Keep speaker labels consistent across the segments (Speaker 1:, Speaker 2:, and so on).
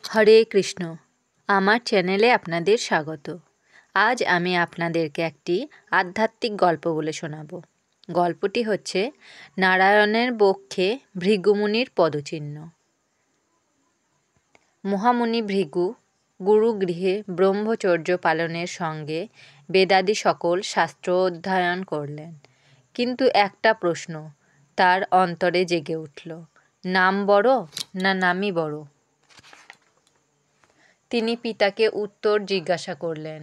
Speaker 1: হরে কৃষ্ণ। আমার চ্যানেলে আপনাদের স্বাগত। আজ আমি আপনাদেরকে একটি আধ্যাত্মিক গল্প বলে শোনাব। গল্পটি হচ্ছে নারায়ণের বক্ষে ভৃগুমুনির পদচিহ্ন। মহামুনি ভৃগু গুরুগৃহে ব্রহ্মচর্য পালনের সঙ্গে বেদাদি সকল শাস্ত্র অধ্যয়ন করলেন। কিন্তু একটা প্রশ্ন তার অন্তরে জেগে উঠল, নাম বড় না নামই বড়? তিনি পিতাকে উত্তর জিজ্ঞাসা করলেন।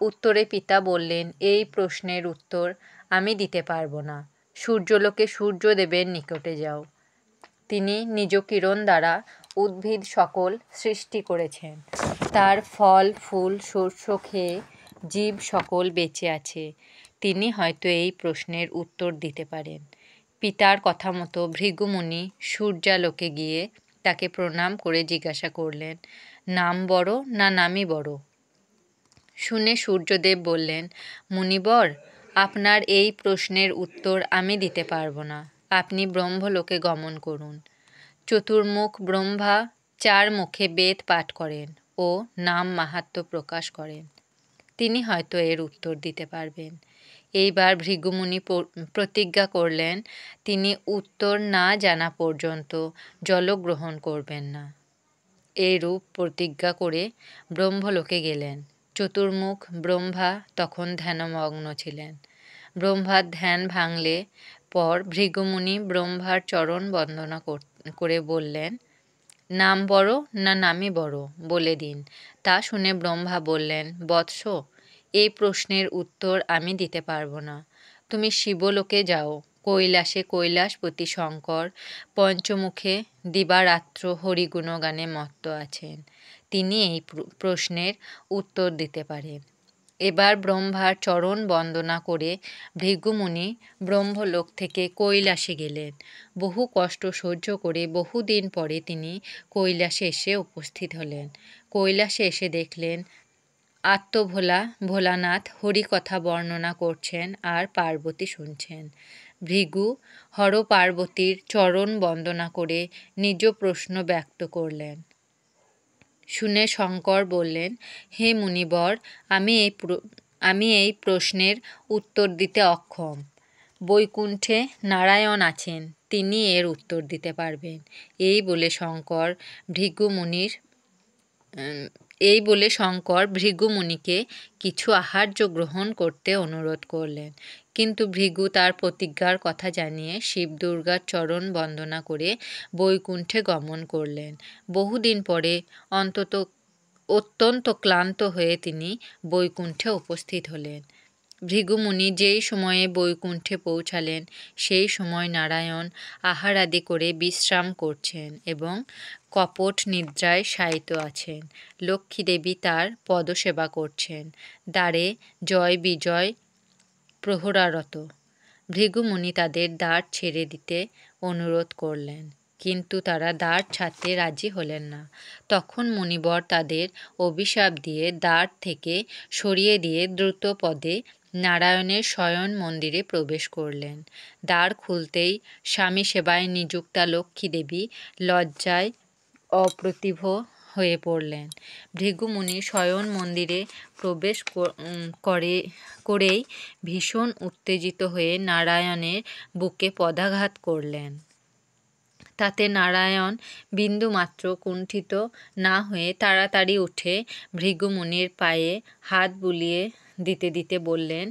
Speaker 1: উত্তরে পিতা বললেন, এই প্রশ্নের উত্তর আমি দিতে পারব না। সূর্যলোকে সূর্যদেবের নিকটে যাও। তিনি নিজ কিরণ দ্বারা উদ্ভিদ সকল সৃষ্টি করেছেন। তার ফল ফুল শস্য খেয়ে জীব সকল বেঁচে আছে। তিনি হয়তো এই প্রশ্নের উত্তর দিতে পারেন। পিতার কথা মতো ভৃগুমুনি সূর্যালোকে গিয়ে তাকে প্রণাম করে জিজ্ঞাসা করলেন, নাম বড় না নামই বড়? শুনে সূর্যদেব বললেন, মুনিবর, আপনার এই প্রশ্নের উত্তর আমি দিতে পারব না। আপনি ব্রহ্মলোকে গমন করুন। চতুর্মুখ ব্রহ্মা 4 মুখে বেদ পাঠ করেন ও নাম মাহাত্ম্য প্রকাশ করেন। তিনি হয়তো এর উত্তর দিতে পারবেন। এইবার ভৃগুমুনি প্রতিজ্ঞা করলেন, তিনি উত্তর না জানা পর্যন্ত জলগ্রহণ করবেন না। এইরূপ প্রতিজ্ঞা করে ব্রহ্মলোকে গেলেন। চতুর্মুখ ব্রহ্মা তখন ধ্যানমগ্ন ছিলেন। ব্রহ্মার ধ্যান ভাঙলে পর ভৃগুমুনি ব্রহ্মার চরণ বন্দনা করে বললেন, নাম বড় না নামই বড় বলে দিন। তা শুনে ব্রহ্মা বললেন, বৎস, এই প্রশ্নের উত্তর আমি দিতে পারব না। তুমি শিবলোকে যাও। কৈলাসে কৈলাসপতি শঙ্কর পঞ্চমুখে দিবারাত্র হরিগুণগানে মত্ত আছেন। তিনি এই প্রশ্নের উত্তর দিতে পারেন। এবার ব্রহ্মার চরণ বন্দনা করে ভৃগুমুনি ব্রহ্মলোক থেকে কৈলাসে গেলেন। বহু কষ্ট সহ্য করে বহুদিন পরে তিনি কৈলাসে এসে উপস্থিত হলেন। কৈলাসে এসে দেখলেন আত্মভোলা ভোলানাথ হরিকথা বর্ণনা করছেন আর পার্বতী শুনছেন। ভৃগু হর পার্বতীর চরণ বন্দনা করে নিজ প্রশ্ন ব্যক্ত করলেন। শুনে শঙ্কর বললেন, হে মুনিবর, আমি এই প্রশ্নের উত্তর দিতে অক্ষম। বৈকুণ্ঠে নারায়ণ আছেন, তিনি এর উত্তর দিতে পারবেন। এই বলে শঙ্কর ভৃগুমুনিকে কিছু আহার্য গ্রহণ করতে অনুরোধ করলেন। কিন্তু ভৃগু তার প্রতিজ্ঞার কথা জানিয়ে শিব দুর্গার চরণ বন্দনা করে বৈকুণ্ঠে গমন করলেন। বহুদিন পরে অত্যন্ত ক্লান্ত হয়ে তিনি বৈকুণ্ঠে উপস্থিত হলেন। ভৃগুমুনি যেই সময়ে বৈকুণ্ঠে পৌঁছালেন সেই সময় নারায়ণ আহারাদি করে বিশ্রাম করছেন এবং কপট নিদ্রায় শায়িত আছেন। লক্ষ্মীদেবী তার পদসেবা করছেন। দ্বারে জয় বিজয় প্রহরারত। ভৃগুমুনি তাদের দ্বার ছেড়ে দিতে অনুরোধ করলেন, কিন্তু তারা দ্বার ছাড়তে রাজি হলেন না। তখন মুনিবর তাদের অভিশাপ দিয়ে দ্বার থেকে সরিয়ে দিয়ে দ্রুত পদে নারায়ণের শয়ন মন্দিরে প্রবেশ করলেন। দ্বার খুলতেই স্বামী সেবায় নিযুক্তা লক্ষ্মীদেবী লজ্জায় অপ্রতিভ হয়ে পড়লেন। ভৃগুমুনি শয়ন মন্দিরে প্রবেশ করেই ভীষণ উত্তেজিত হয়ে নারায়ণের বুকে পদাঘাত করলেন। তাতে নারায়ণ বিন্দুমাত্র কুণ্ঠিত না হয়ে তাড়াতাড়ি উঠে ভৃগুমুনির পায়ে হাত বুলিয়ে দিতে দিতে বললেন,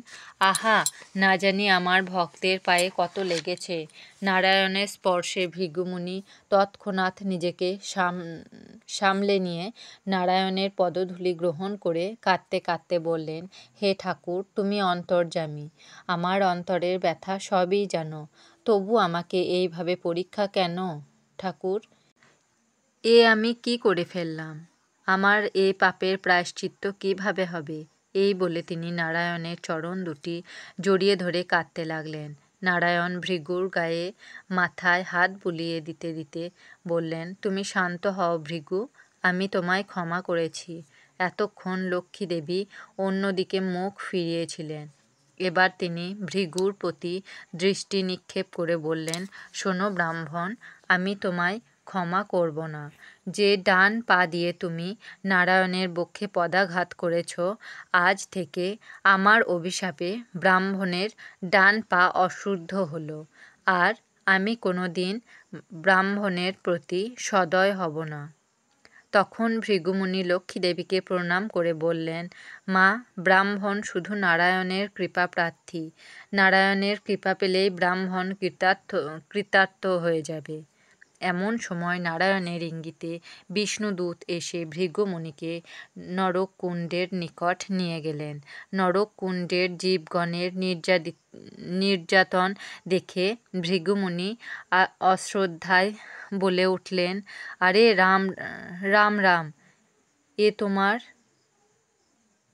Speaker 1: আহা, না জানি আমার ভক্তের পায়ে কত লেগেছে। নারায়ণের স্পর্শে ভৃগুমুনি তৎক্ষণাৎ নিজেকে সামলে নিয়ে নারায়ণের পদধূলি গ্রহণ করে কাঁদতে কাঁদতে বললেন, হে ঠাকুর, তুমি অন্তর্যামী, আমার অন্তরের ব্যথা সবই জানো। তবু আমাকে এইভাবে পরীক্ষা কেন ঠাকুর? এ আমি কি করে ফেললাম? আমার এ পাপের প্রায়শ্চিত্ত কিভাবে হবে? এই বলে তিনি নারায়ণের চরণ দুটি জড়িয়ে ধরে কাঁদতে লাগলেন। নারায়ণ ভৃগুর গায়ে মাথায় হাত বুলিয়ে দিতে দিতে বললেন, তুমি শান্ত হও ভৃগু, আমি তোমায় ক্ষমা করেছি। এতক্ষণ লক্ষ্মীদেবী অন্যদিকে মুখ ফিরিয়েছিলেন। এবার তিনি ভৃগুর প্রতি দৃষ্টি নিক্ষেপ করে বললেন, শোনো ব্রাহ্মণ, আমি তোমায় ক্ষমা করব না। যে ডান পা দিয়ে তুমি নারায়ণের বক্ষে পদাঘাত করেছ, আজ থেকে আমার অভিশাপে ব্রাহ্মণের ডান পা অশুদ্ধ হলো, আর আমি কোনো দিন ব্রাহ্মণের প্রতি সদয় হব না। তখন ভৃগুমুনি লক্ষ্মীদেবীকে প্রণাম করে বললেন, মা, ব্রাহ্মণ শুধু নারায়ণের কৃপা প্রার্থী। নারায়ণের কৃপা পেলেই ব্রাহ্মণ কৃতার্থ হয়ে যাবে। এমন সময় নারায়ণের ইঙ্গিতে বিষ্ণুদূত এসে ভৃগুমুনিকে নরককুণ্ডের নিকট নিয়ে গেলেন। নরককুণ্ডের জীবগণের নির্যাতন দেখে ভৃগুমুনি অশ্রদ্ধায় বলে উঠলেন, আরে রাম রাম রাম,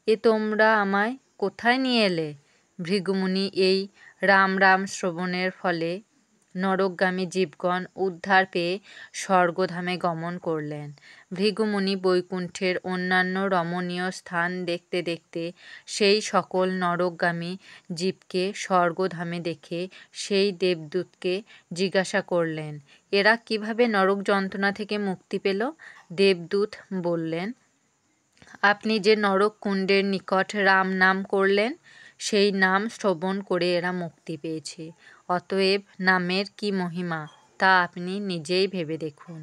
Speaker 1: এ তোমরা আমায় কোথায় নিয়ে এলে? ভৃগুমুনি এই রাম রাম শ্রবণের ফলে নরকগামী জীবগণ উদ্ধার পেয়ে স্বর্গধামে গমন করলেন। ভৃগুমুনি বৈকুণ্ঠের অন্যান্য রমণীয় স্থান দেখতে দেখতে সেই সকল নরকগামী জীবকে স্বর্গধামে দেখে সেই দেবদূতকে জিজ্ঞাসা করলেন, এরা কিভাবে নরক যন্ত্রণা থেকে মুক্তি পেল? দেবদূত বললেন, আপনি যে নরককুণ্ডের নিকট রাম নাম করলেন, সেই নাম শ্রবণ করে এরা মুক্তি পেয়েছে। অতএব নামের কি মহিমা তা আপনি নিজেই ভেবে দেখুন।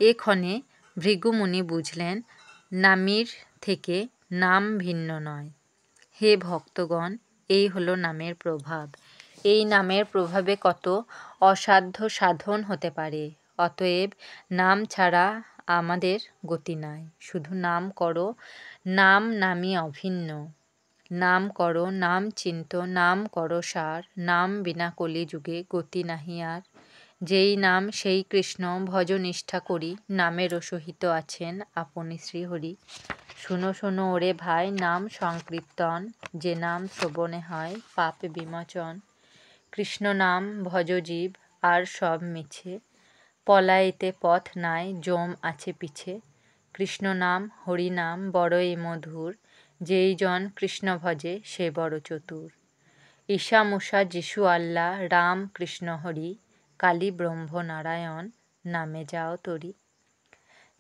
Speaker 1: এক্ষণে ভৃগুমুনি বুঝলেন, নামীর থেকে নাম ভিন্ন নয়। হে ভক্তগণ, এই হলো নামের প্রভাব। এই নামের প্রভাবে কত অসাধ্য সাধন হতে পারে। অতএব নাম ছাড়া আমাদের গতি নাই। শুধু নাম করো, নাম নামই অভিন্ন। নাম করো, নাম চিন্ত, নাম করো সার, নাম বিনা কলিযুগে গতি নাহি আর। যেই নাম সেই কৃষ্ণ, ভজ নিষ্ঠা করি, নামেরও সহিত আছেন আপনি শ্রীহরি। শুনো শোনো ওরে ভাই, নাম সংকীর্তন, যে নাম শ্রবণে হয় পাপ বিমোচন। কৃষ্ণ নাম ভজ জীব, আর সব মিছে, পলাইতে পথ নাই, যম আছে পিছে। কৃষ্ণ নাম হরি নাম বড়ই মধুর, যেই জন কৃষ্ণ ভজে সে বড় চতুর। ঈশা মুষা যিশু আল্লাহ, রাম কৃষ্ণ হরি, কালী ব্রহ্ম নারায়ণ, নামে যাও তরি।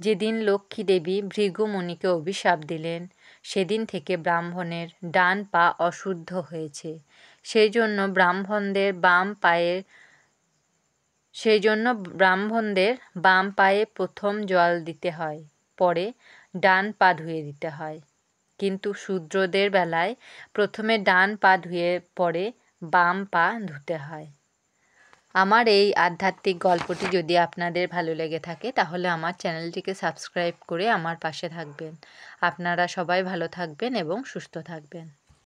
Speaker 1: যেদিন লক্ষ্মী দেবী ভৃগুমুনিকে অভিশাপ দিলেন, সেদিন থেকে ব্রাহ্মণের ডান পা অশুদ্ধ হয়েছে। সেই জন্য বাম পায়ে প্রথম জল দিতে হয়, পরে ডান পা ধুয়ে দিতে হয়। কিন্তু শূদ্রদের বেলায় প্রথমে ডান পা ধুয়ে পরে বাম পা ধুতে হয়। আমার এই আধ্যাত্মিক গল্পটি যদি আপনাদের ভালো লেগে থাকে, তাহলে আমার চ্যানেলটিকে সাবস্ক্রাইব করে আমার পাশে থাকবেন। আপনারা সবাই ভালো থাকবেন এবং সুস্থ থাকবেন।